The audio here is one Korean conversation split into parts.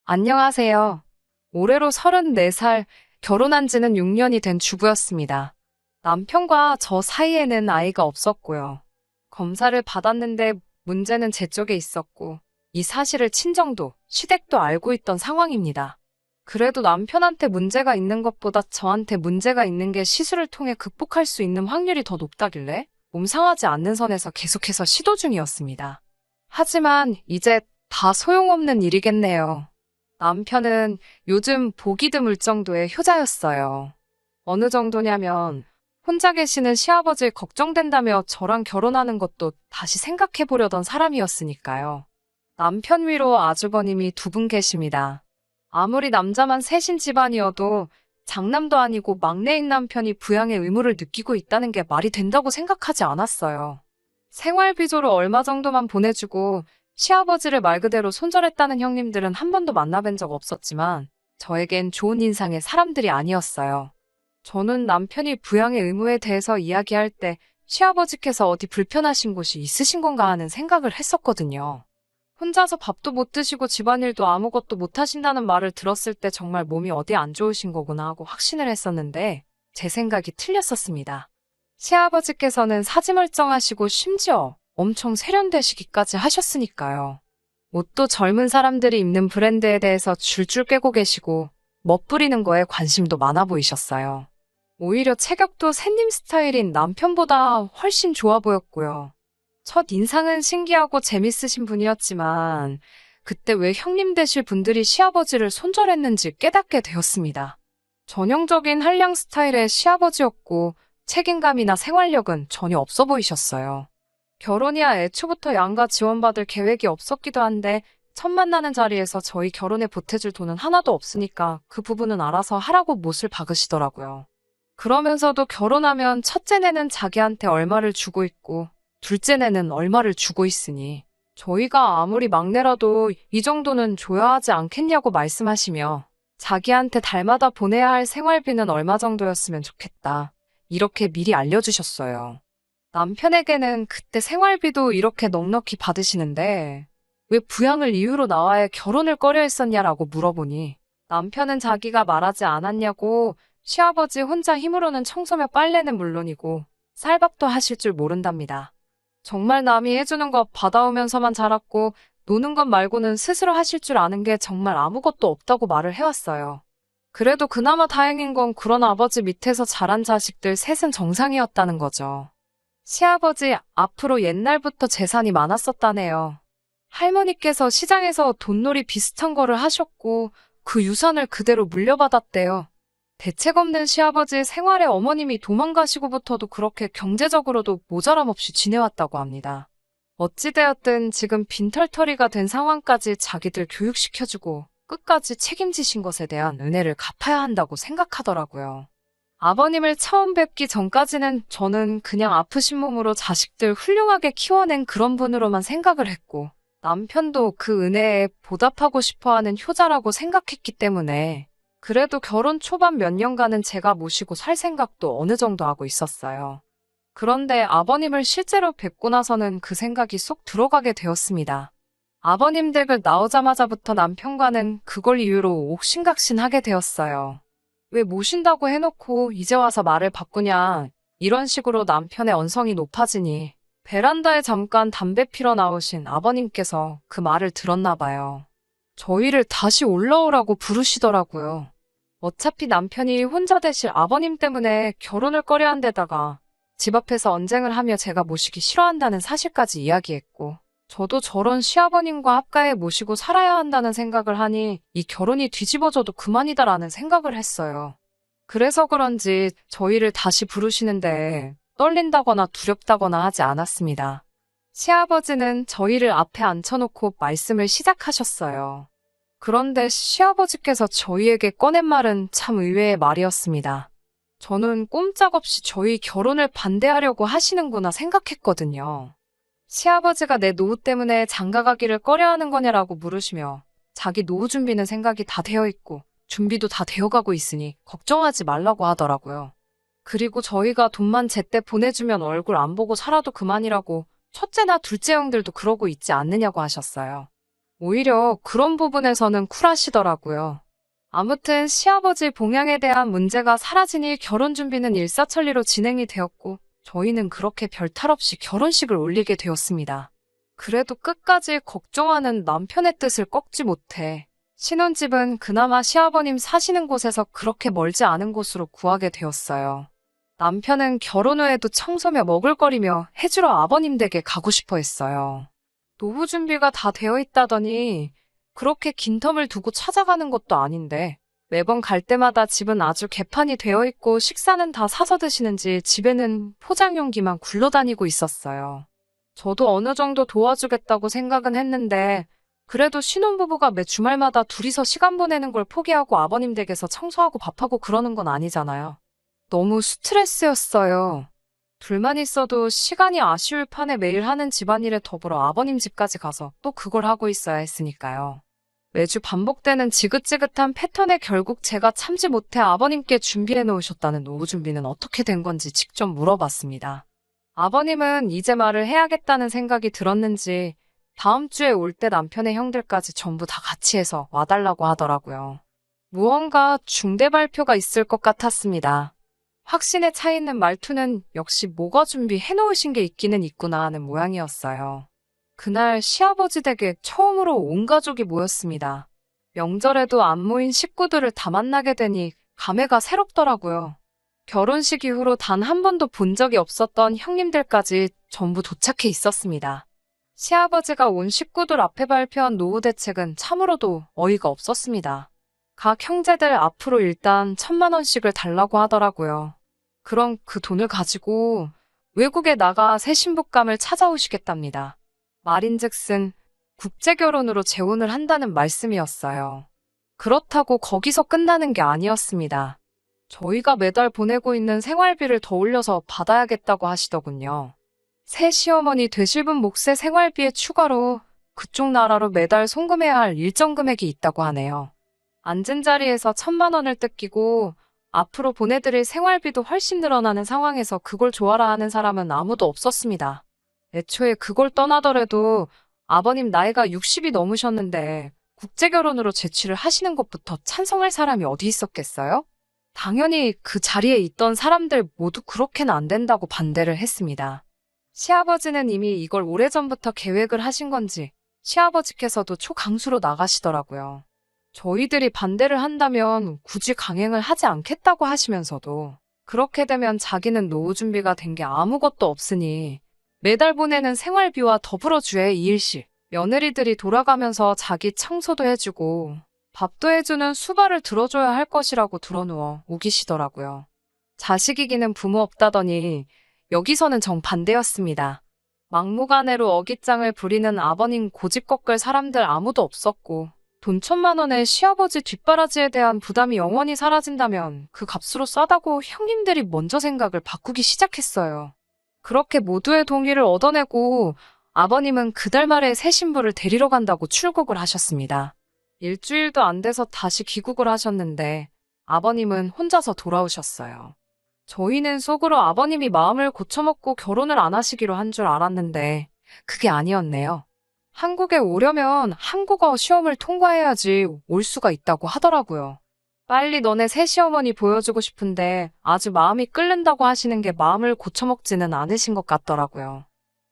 안녕하세요. 올해로 34살, 결혼한 지는 6년이 된 주부였습니다. 남편과 저 사이에는 아이가 없었고요. 검사를 받았는데 문제는 제 쪽에 있었고, 이 사실을 친정도, 시댁도 알고 있던 상황입니다. 그래도 남편한테 문제가 있는 것보다 저한테 문제가 있는 게 시술을 통해 극복할 수 있는 확률이 더 높다길래 몸 상하지 않는 선에서 계속해서 시도 중이었습니다. 하지만 이제 다 소용없는 일이겠네요. 남편은 요즘 보기 드물 정도의 효자였어요. 어느 정도냐면 혼자 계시는 시아버지 걱정된다며 저랑 결혼하는 것도 다시 생각해 보려던 사람이었으니까요. 남편 위로 아주버님이 두 분 계십니다. 아무리 남자만 셋인 집안이어도 장남도 아니고 막내인 남편이 부양의 의무를 느끼고 있다는 게 말이 된다고 생각하지 않았어요. 생활비조로 얼마 정도만 보내주고 시아버지를 말 그대로 손절했다는 형님들은 한 번도 만나뵌 적 없었지만 저에겐 좋은 인상의 사람들이 아니었어요. 저는 남편이 부양의 의무에 대해서 이야기할 때 시아버지께서 어디 불편하신 곳이 있으신 건가 하는 생각을 했었거든요. 혼자서 밥도 못 드시고 집안일도 아무것도 못 하신다는 말을 들었을 때 정말 몸이 어디 안 좋으신 거구나 하고 확신을 했었는데 제 생각이 틀렸었습니다. 시아버지께서는 사지멀쩡하시고 심지어 엄청 세련되시기까지 하셨으니까요. 옷도 젊은 사람들이 입는 브랜드에 대해서 줄줄 꿰고 계시고 멋부리는 거에 관심도 많아 보이셨어요. 오히려 체격도 새님 스타일인 남편보다 훨씬 좋아 보였고요. 첫 인상은 신기하고 재밌으신 분이었지만 그때 왜 형님 되실 분들이 시아버지를 손절했는지 깨닫게 되었습니다. 전형적인 한량 스타일의 시아버지였고 책임감이나 생활력은 전혀 없어 보이셨어요. 결혼이야 애초부터 양가 지원받을 계획이 없었기도 한데 첫 만나는 자리에서 저희 결혼에 보태줄 돈은 하나도 없으니까 그 부분은 알아서 하라고 못을 박으시더라고요. 그러면서도 결혼하면 첫째네는 자기한테 얼마를 주고 있고 둘째네는 얼마를 주고 있으니 저희가 아무리 막내라도 이 정도는 줘야 하지 않겠냐고 말씀하시며 자기한테 달마다 보내야 할 생활비는 얼마 정도였으면 좋겠다. 이렇게 미리 알려주셨어요. 남편에게는 그때 생활비도 이렇게 넉넉히 받으시는데 왜 부양을 이유로 나와야 결혼을 꺼려 했었냐라고 물어보니 남편은 자기가 말하지 않았냐고 시아버지 혼자 힘으로는 청소며 빨래는 물론이고 쌀밥도 하실 줄 모른답니다. 정말 남이 해주는 거 받아오면서만 자랐고 노는 것 말고는 스스로 하실 줄 아는 게 정말 아무것도 없다고 말을 해왔어요. 그래도 그나마 다행인 건 그런 아버지 밑에서 자란 자식들 셋은 정상이었다는 거죠. 시아버지 앞으로 옛날부터 재산이 많았었다네요. 할머니께서 시장에서 돈놀이 비슷한 거를 하셨고 그 유산을 그대로 물려받았대요. 대책 없는 시아버지 생활에 어머님이 도망가시고부터도 그렇게 경제적으로도 모자람 없이 지내왔다고 합니다. 어찌되었든 지금 빈털터리가 된 상황까지 자기들 교육시켜주고 끝까지 책임지신 것에 대한 은혜를 갚아야 한다고 생각하더라고요. 아버님을 처음 뵙기 전까지는 저는 그냥 아프신 몸으로 자식들 훌륭하게 키워낸 그런 분으로만 생각을 했고 남편도 그 은혜에 보답하고 싶어하는 효자라고 생각했기 때문에 그래도 결혼 초반 몇 년간은 제가 모시고 살 생각도 어느 정도 하고 있었어요. 그런데 아버님을 실제로 뵙고 나서는 그 생각이 쏙 들어가게 되었습니다. 아버님 댁을 나오자마자부터 남편과는 그걸 이유로 옥신각신하게 되었어요. 왜 모신다고 해놓고 이제 와서 말을 바꾸냐 이런 식으로 남편의 언성이 높아지니 베란다에 잠깐 담배 피러 나오신 아버님께서 그 말을 들었나 봐요. 저희를 다시 올라오라고 부르시더라고요. 어차피 남편이 혼자 되실 아버님 때문에 결혼을 꺼려한 데다가 집 앞에서 언쟁을 하며 제가 모시기 싫어한다는 사실까지 이야기했고 저도 저런 시아버님과 합가해 모시고 살아야 한다는 생각을 하니 이 결혼이 뒤집어져도 그만이다라는 생각을 했어요. 그래서 그런지 저희를 다시 부르시는데 떨린다거나 두렵다거나 하지 않았습니다. 시아버지는 저희를 앞에 앉혀놓고 말씀을 시작하셨어요. 그런데 시아버지께서 저희에게 꺼낸 말은 참 의외의 말이었습니다. 저는 꼼짝없이 저희 결혼을 반대하려고 하시는구나 생각했거든요. 시아버지가 내 노후 때문에 장가가기를 꺼려하는 거냐라고 물으시며 자기 노후 준비는 생각이 다 되어 있고 준비도 다 되어가고 있으니 걱정하지 말라고 하더라고요. 그리고 저희가 돈만 제때 보내주면 얼굴 안 보고 살아도 그만이라고 첫째나 둘째 형들도 그러고 있지 않느냐고 하셨어요. 오히려 그런 부분에서는 쿨하시더라고요. 아무튼 시아버지 봉양에 대한 문제가 사라지니 결혼 준비는 일사천리로 진행이 되었고 저희는 그렇게 별탈 없이 결혼식을 올리게 되었습니다. 그래도 끝까지 걱정하는 남편의 뜻을 꺾지 못해 신혼집은 그나마 시아버님 사시는 곳에서 그렇게 멀지 않은 곳으로 구하게 되었어요. 남편은 결혼 후에도 청소며 먹을거리며 해주러 아버님 댁에 가고 싶어 했어요. 노후 준비가 다 되어 있다더니 그렇게 긴 텀을 두고 찾아가는 것도 아닌데 매번 갈 때마다 집은 아주 개판이 되어 있고 식사는 다 사서 드시는지 집에는 포장용기만 굴러다니고 있었어요. 저도 어느 정도 도와주겠다고 생각은 했는데 그래도 신혼부부가 매 주말마다 둘이서 시간 보내는 걸 포기하고 아버님 댁에서 청소하고 밥하고 그러는 건 아니잖아요. 너무 스트레스였어요. 둘만 있어도 시간이 아쉬울 판에 매일 하는 집안일에 더불어 아버님 집까지 가서 또 그걸 하고 있어야 했으니까요. 매주 반복되는 지긋지긋한 패턴에 결국 제가 참지 못해 아버님께 준비해 놓으셨다는 노후 준비는 어떻게 된 건지 직접 물어봤습니다. 아버님은 이제 말을 해야겠다는 생각이 들었는지 다음 주에 올 때 남편의 형들까지 전부 다 같이 해서 와달라고 하더라고요. 무언가 중대 발표가 있을 것 같았습니다. 확신에 차 있는 말투는 역시 뭐가 준비해 놓으신 게 있기는 있구나 하는 모양이었어요. 그날 시아버지 댁에 처음으로 온 가족이 모였습니다. 명절에도 안 모인 식구들을 다 만나게 되니 감회가 새롭더라고요. 결혼식 이후로 단 한 번도 본 적이 없었던 형님들까지 전부 도착해 있었습니다. 시아버지가 온 식구들 앞에 발표한 노후 대책은 참으로도 어이가 없었습니다. 각 형제들 앞으로 일단 1,000만 원씩을 달라고 하더라고요. 그럼 그 돈을 가지고 외국에 나가 새 신부감을 찾아오시겠답니다. 말인즉슨 국제결혼으로 재혼을 한다는 말씀이었어요. 그렇다고 거기서 끝나는 게 아니었습니다. 저희가 매달 보내고 있는 생활비를 더 올려서 받아야겠다고 하시더군요. 새 시어머니 되실 분 몫의 생활비에 추가로 그쪽 나라로 매달 송금해야 할 일정 금액이 있다고 하네요. 앉은 자리에서 1,000만 원을 뜯기고 앞으로 보내드릴 생활비도 훨씬 늘어나는 상황에서 그걸 좋아라 하는 사람은 아무도 없었습니다. 애초에 그걸 떠나더라도 아버님 나이가 60이 넘으셨는데 국제결혼으로 제취를 하시는 것부터 찬성할 사람이 어디 있었겠어요? 당연히 그 자리에 있던 사람들 모두 그렇게는 안 된다고 반대를 했습니다. 시아버지는 이미 이걸 오래전부터 계획을 하신 건지 시아버지께서도 초강수로 나가시더라고요. 저희들이 반대를 한다면 굳이 강행을 하지 않겠다고 하시면서도 그렇게 되면 자기는 노후 준비가 된 게 아무것도 없으니 매달 보내는 생활비와 더불어 주의 이일씩 며느리들이 돌아가면서 자기 청소도 해주고 밥도 해주는 수발을 들어줘야 할 것이라고 들어누워 우기시더라고요. 자식 이기는 부모 없다더니 여기서는 정반대였습니다. 막무가내로 어깃장을 부리는 아버님 고집 꺾을 사람들 아무도 없었고 돈 1,000만 원에 시아버지 뒷바라지에 대한 부담이 영원히 사라진다면 그 값으로 싸다고 형님들이 먼저 생각을 바꾸기 시작했어요. 그렇게 모두의 동의를 얻어내고 아버님은 그달 말에 새 신부를 데리러 간다고 출국을 하셨습니다. 일주일도 안 돼서 다시 귀국을 하셨는데 아버님은 혼자서 돌아오셨어요. 저희는 속으로 아버님이 마음을 고쳐먹고 결혼을 안 하시기로 한 줄 알았는데 그게 아니었네요. 한국에 오려면 한국어 시험을 통과해야지 올 수가 있다고 하더라고요. 빨리 너네 새 시어머니 보여주고 싶은데 아주 마음이 끓는다고 하시는 게 마음을 고쳐먹지는 않으신 것 같더라고요.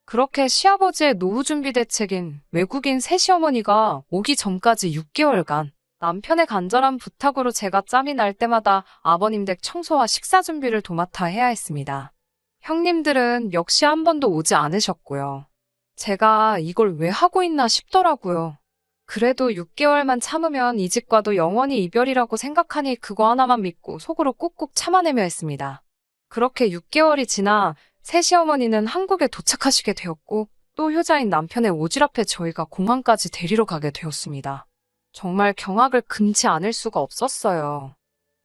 그렇게 시아버지의 노후 준비 대책인 외국인 새 시어머니가 오기 전까지 6개월간 남편의 간절한 부탁으로 제가 짬이 날 때마다 아버님 댁 청소와 식사 준비를 도맡아 해야 했습니다. 형님들은 역시 한 번도 오지 않으셨고요. 제가 이걸 왜 하고 있나 싶더라고요. 그래도 6개월만 참으면 이 집과도 영원히 이별이라고 생각하니 그거 하나만 믿고 속으로 꾹꾹 참아내며 했습니다. 그렇게 6개월이 지나 새 시어머니는 한국에 도착하시게 되었고 또 효자인 남편의 오지랖에 저희가 공항까지 데리러 가게 되었습니다. 정말 경악을 금치 않을 수가 없었어요.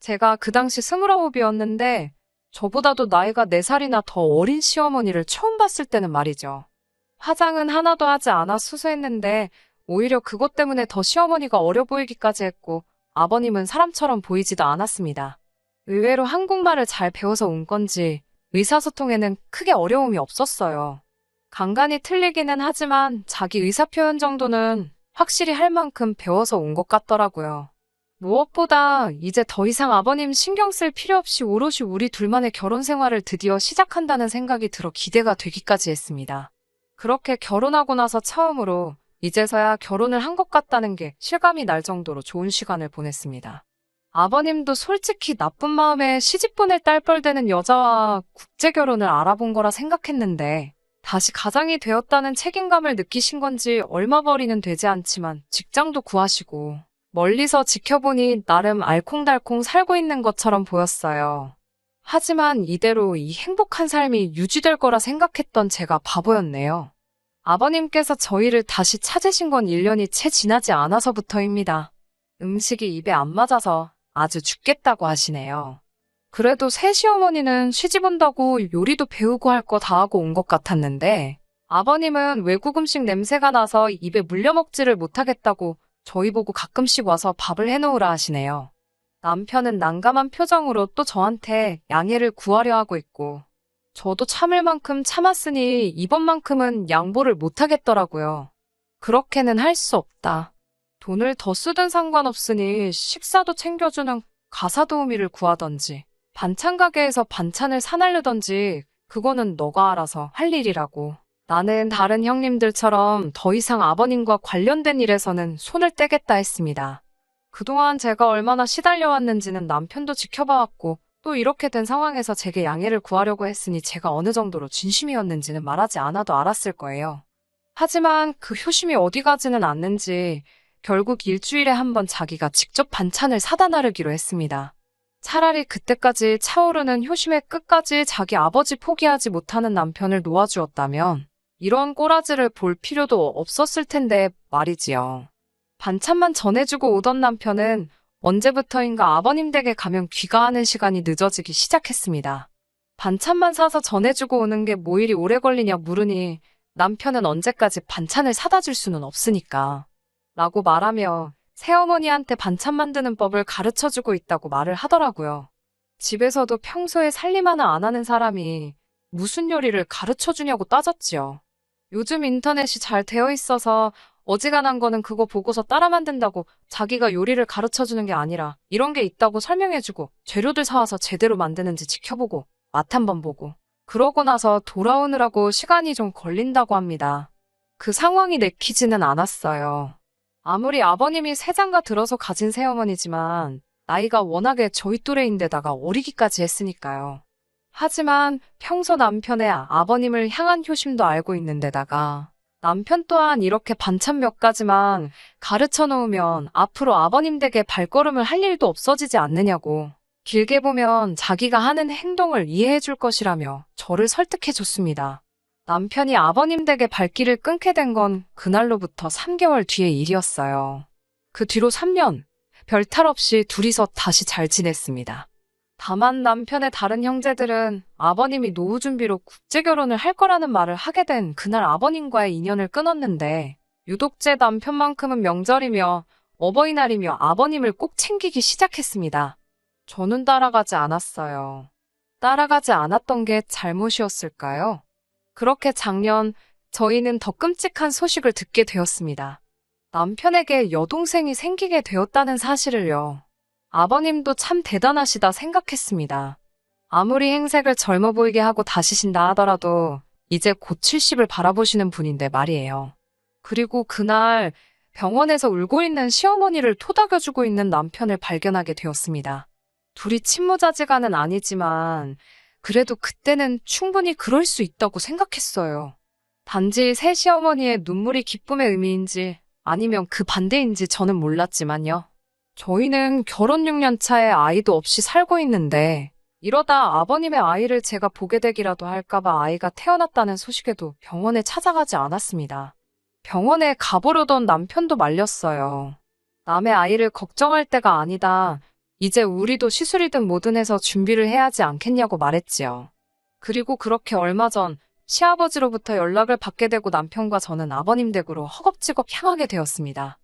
제가 그 당시 29이었는데 저보다도 나이가 4살이나 더 어린 시어머니를 처음 봤을 때는 말이죠. 화장은 하나도 하지 않아 수수했는데 오히려 그것 때문에 더 시어머니가 어려 보이기까지 했고 아버님은 사람처럼 보이지도 않았습니다. 의외로 한국말을 잘 배워서 온 건지 의사소통에는 크게 어려움이 없었어요. 간간히 틀리기는 하지만 자기 의사표현 정도는 확실히 할 만큼 배워서 온 것 같더라고요. 무엇보다 이제 더 이상 아버님 신경 쓸 필요 없이 오롯이 우리 둘만의 결혼 생활을 드디어 시작한다는 생각이 들어 기대가 되기까지 했습니다. 그렇게 결혼하고 나서 처음으로 이제서야 결혼을 한 것 같다는 게 실감이 날 정도로 좋은 시간을 보냈습니다. 아버님도 솔직히 나쁜 마음에 시집 보낼 딸뻘 되는 여자와 국제 결혼을 알아본 거라 생각했는데 다시 가장이 되었다는 책임감을 느끼신 건지 얼마 벌이는 되지 않지만 직장도 구하시고 멀리서 지켜보니 나름 알콩달콩 살고 있는 것처럼 보였어요. 하지만 이대로 이 행복한 삶이 유지될 거라 생각했던 제가 바보였네요. 아버님께서 저희를 다시 찾으신 건 1년이 채 지나지 않아서부터입니다. 음식이 입에 안 맞아서 아주 죽겠다고 하시네요. 그래도 새 시어머니는 시집 온다고 요리도 배우고 할 거 다 하고 온 것 같았는데 아버님은 외국 음식 냄새가 나서 입에 물려먹지를 못하겠다고 저희 보고 가끔씩 와서 밥을 해놓으라 하시네요. 남편은 난감한 표정으로 또 저한테 양해를 구하려 하고 있고 저도 참을 만큼 참았으니 이번만큼은 양보를 못하겠더라고요. 그렇게는 할 수 없다. 돈을 더 쓰든 상관없으니 식사도 챙겨주는 가사도우미를 구하던지 반찬 가게에서 반찬을 사날르던지 그거는 너가 알아서 할 일이라고. 나는 다른 형님들처럼 더 이상 아버님과 관련된 일에서는 손을 떼겠다 했습니다. 그동안 제가 얼마나 시달려왔는지는 남편도 지켜봐왔고 또 이렇게 된 상황에서 제게 양해를 구하려고 했으니 제가 어느 정도로 진심이었는지는 말하지 않아도 알았을 거예요. 하지만 그 효심이 어디 가지는 않는지 결국 일주일에 한 번 자기가 직접 반찬을 사다 나르기로 했습니다. 차라리 그때까지 차오르는 효심의 끝까지 자기 아버지 포기하지 못하는 남편을 놓아주었다면 이런 꼬라지를 볼 필요도 없었을 텐데 말이지요. 반찬만 전해주고 오던 남편은 언제부터인가 아버님 댁에 가면 귀가하는 시간이 늦어지기 시작했습니다. 반찬만 사서 전해주고 오는 게 뭐 이리 오래 걸리냐 물으니 남편은 언제까지 반찬을 사다 줄 수는 없으니까 라고 말하며 새어머니한테 반찬 만드는 법을 가르쳐주고 있다고 말을 하더라고요. 집에서도 평소에 살림 하나 안 하는 사람이 무슨 요리를 가르쳐주냐고 따졌지요. 요즘 인터넷이 잘 되어 있어서 어지간한 거는 그거 보고서 따라 만든다고 자기가 요리를 가르쳐주는 게 아니라 이런 게 있다고 설명해주고 재료들 사와서 제대로 만드는지 지켜보고 맛 한번 보고 그러고 나서 돌아오느라고 시간이 좀 걸린다고 합니다. 그 상황이 내키지는 않았어요. 아무리 아버님이 세장가 들어서 가진 새어머니지만 나이가 워낙에 저희 또래인데다가 어리기까지 했으니까요. 하지만 평소 남편의 아버님을 향한 효심도 알고 있는데다가 남편 또한 이렇게 반찬 몇 가지만 가르쳐 놓으면 앞으로 아버님 댁에 발걸음을 할 일도 없어지지 않느냐고 길게 보면 자기가 하는 행동을 이해해 줄 것이라며 저를 설득해 줬습니다. 남편이 아버님 댁에 발길을 끊게 된 건 그날로부터 3개월 뒤의 일이었어요. 그 뒤로 3년, 별탈 없이 둘이서 다시 잘 지냈습니다. 다만 남편의 다른 형제들은 아버님이 노후 준비로 국제 결혼을 할 거라는 말을 하게 된 그날 아버님과의 인연을 끊었는데 유독 제 남편만큼은 명절이며 어버이날이며 아버님을 꼭 챙기기 시작했습니다. 저는 따라가지 않았어요. 따라가지 않았던 게 잘못이었을까요? 그렇게 작년 저희는 더 끔찍한 소식을 듣게 되었습니다. 남편에게 여동생이 생기게 되었다는 사실을요. 아버님도 참 대단하시다 생각했습니다. 아무리 행색을 젊어 보이게 하고 다시신다 하더라도 이제 곧 70을 바라보시는 분인데 말이에요. 그리고 그날 병원에서 울고 있는 시어머니를 토닥여주고 있는 남편을 발견하게 되었습니다. 둘이 친모자지간은 아니지만 그래도 그때는 충분히 그럴 수 있다고 생각했어요. 단지 새 시어머니의 눈물이 기쁨의 의미인지 아니면 그 반대인지 저는 몰랐지만요. 저희는 결혼 6년 차에 아이도 없이 살고 있는데 이러다 아버님의 아이를 제가 보게 되기라도 할까봐 아이가 태어났다는 소식에도 병원에 찾아가지 않았습니다. 병원에 가보려던 남편도 말렸어요. 남의 아이를 걱정할 때가 아니다. 이제 우리도 시술이든 뭐든 해서 준비를 해야 하지 않겠냐고 말했지요. 그리고 그렇게 얼마 전 시아버지로부터 연락을 받게 되고 남편과 저는 아버님 댁으로 허겁지겁 향하게 되었습니다.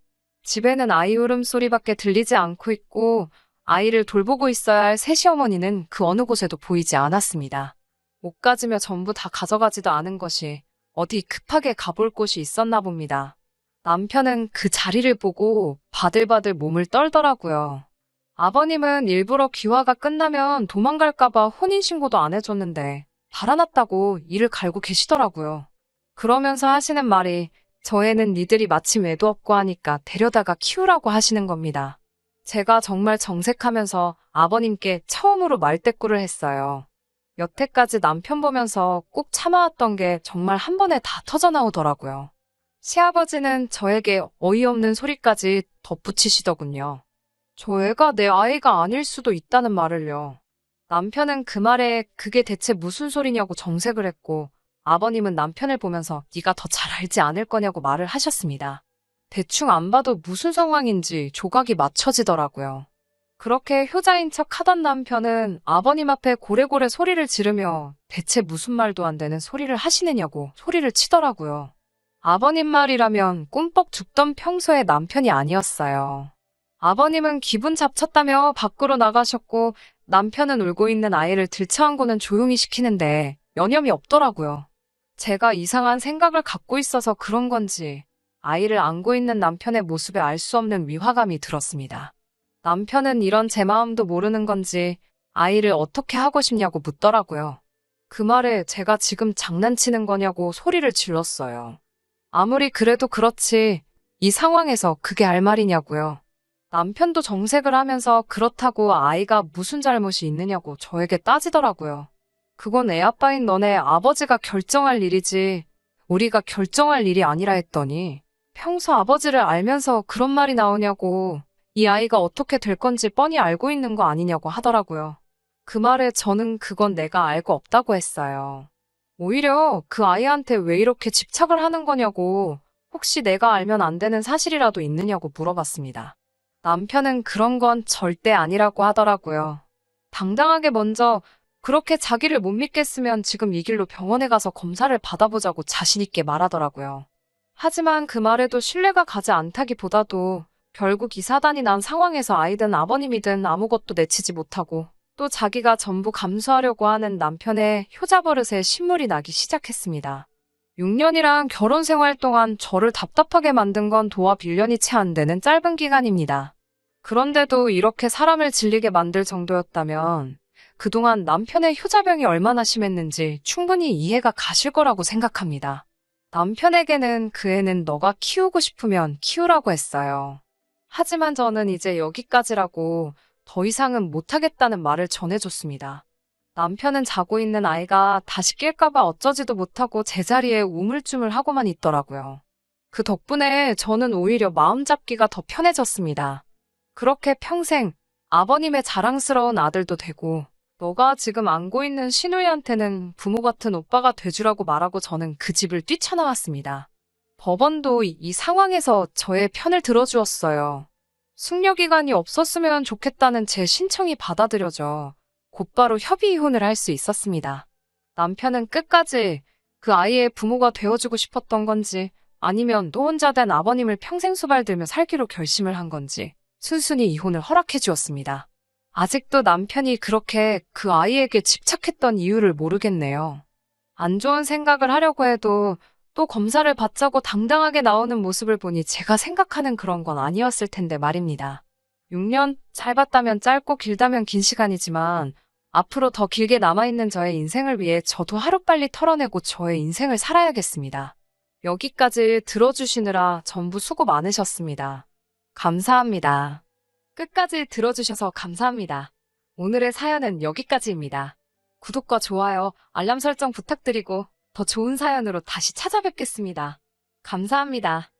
집에는 아이 울음소리밖에 들리지 않고 있고 아이를 돌보고 있어야 할 새시어머니는 그 어느 곳에도 보이지 않았습니다. 옷 가지며 전부 다 가져가지도 않은 것이 어디 급하게 가볼 곳이 있었나 봅니다. 남편은 그 자리를 보고 바들바들 몸을 떨더라고요. 아버님은 일부러 귀화가 끝나면 도망갈까봐 혼인신고도 안 해줬는데 달아났다고 이를 갈고 계시더라고요. 그러면서 하시는 말이 저 애는 니들이 마침 애도 없고 하니까 데려다가 키우라고 하시는 겁니다. 제가 정말 정색하면서 아버님께 처음으로 말대꾸를 했어요. 여태까지 남편 보면서 꾹 참아왔던 게 정말 한 번에 다 터져나오더라고요. 시아버지는 저에게 어이없는 소리까지 덧붙이시더군요. 저 애가 내 아이가 아닐 수도 있다는 말을요. 남편은 그 말에 그게 대체 무슨 소리냐고 정색을 했고 아버님은 남편을 보면서 네가 더 잘 알지 않을 거냐고 말을 하셨습니다. 대충 안 봐도 무슨 상황인지 조각이 맞춰지더라고요. 그렇게 효자인 척 하던 남편은 아버님 앞에 고래고래 소리를 지르며 대체 무슨 말도 안 되는 소리를 하시느냐고 소리를 치더라고요. 아버님 말이라면 꿈뻑 죽던 평소의 남편이 아니었어요. 아버님은 기분 잡쳤다며 밖으로 나가셨고 남편은 울고 있는 아이를 들쳐안고는 조용히 시키는데 여념이 없더라고요. 제가 이상한 생각을 갖고 있어서 그런 건지 아이를 안고 있는 남편의 모습에 알 수 없는 위화감이 들었습니다. 남편은 이런 제 마음도 모르는 건지 아이를 어떻게 하고 싶냐고 묻더라고요. 그 말에 제가 지금 장난치는 거냐고 소리를 질렀어요. 아무리 그래도 그렇지 이 상황에서 그게 할 말이냐고요. 남편도 정색을 하면서 그렇다고 아이가 무슨 잘못이 있느냐고 저에게 따지더라고요. 그건 애 아빠인 너네 아버지가 결정할 일이지 우리가 결정할 일이 아니라 했더니 평소 아버지를 알면서 그런 말이 나오냐고 이 아이가 어떻게 될 건지 뻔히 알고 있는 거 아니냐고 하더라고요. 그 말에 저는 그건 내가 알고 없다고 했어요. 오히려 그 아이한테 왜 이렇게 집착을 하는 거냐고 혹시 내가 알면 안 되는 사실이라도 있느냐고 물어봤습니다. 남편은 그런 건 절대 아니라고 하더라고요. 당당하게 먼저 그렇게 자기를 못 믿겠으면 지금 이 길로 병원에 가서 검사를 받아보자고 자신있게 말하더라고요. 하지만 그 말에도 신뢰가 가지 않다기보다도 결국 이 사단이 난 상황에서 아이든 아버님이든 아무것도 내치지 못하고 또 자기가 전부 감수하려고 하는 남편의 효자 버릇에 신물이 나기 시작했습니다. 6년이란 결혼 생활 동안 저를 답답하게 만든 건 도합 1년이 채 안 되는 짧은 기간입니다. 그런데도 이렇게 사람을 질리게 만들 정도였다면 그동안 남편의 효자병이 얼마나 심했는지 충분히 이해가 가실 거라고 생각합니다. 남편에게는 그 애는 너가 키우고 싶으면 키우라고 했어요. 하지만 저는 이제 여기까지라고 더 이상은 못하겠다는 말을 전해줬습니다. 남편은 자고 있는 아이가 다시 깰까봐 어쩌지도 못하고 제자리에 우물쭈물하고만 있더라고요. 그 덕분에 저는 오히려 마음 잡기가 더 편해졌습니다. 그렇게 평생 아버님의 자랑스러운 아들도 되고 너가 지금 안고 있는 시누이한테는 부모 같은 오빠가 돼주라고 말하고 저는 그 집을 뛰쳐나왔습니다. 법원도 이 상황에서 저의 편을 들어주었어요. 숙려기간이 없었으면 좋겠다는 제 신청이 받아들여져 곧바로 협의 이혼을 할 수 있었습니다. 남편은 끝까지 그 아이의 부모가 되어주고 싶었던 건지 아니면 노혼자 된 아버님을 평생 수발들며 살기로 결심을 한 건지 순순히 이혼을 허락해 주었습니다. 아직도 남편이 그렇게 그 아이에게 집착했던 이유를 모르겠네요. 안 좋은 생각을 하려고 해도 또 검사를 받자고 당당하게 나오는 모습을 보니 제가 생각하는 그런 건 아니었을 텐데 말입니다. 6년 짧았다면 짧고 길다면 긴 시간이지만 앞으로 더 길게 남아있는 저의 인생을 위해 저도 하루빨리 털어내고 저의 인생을 살아야겠습니다. 여기까지 들어주시느라 전부 수고 많으셨습니다. 감사합니다. 끝까지 들어주셔서 감사합니다. 오늘의 사연은 여기까지입니다. 구독과 좋아요, 알람 설정 부탁드리고 더 좋은 사연으로 다시 찾아뵙겠습니다. 감사합니다.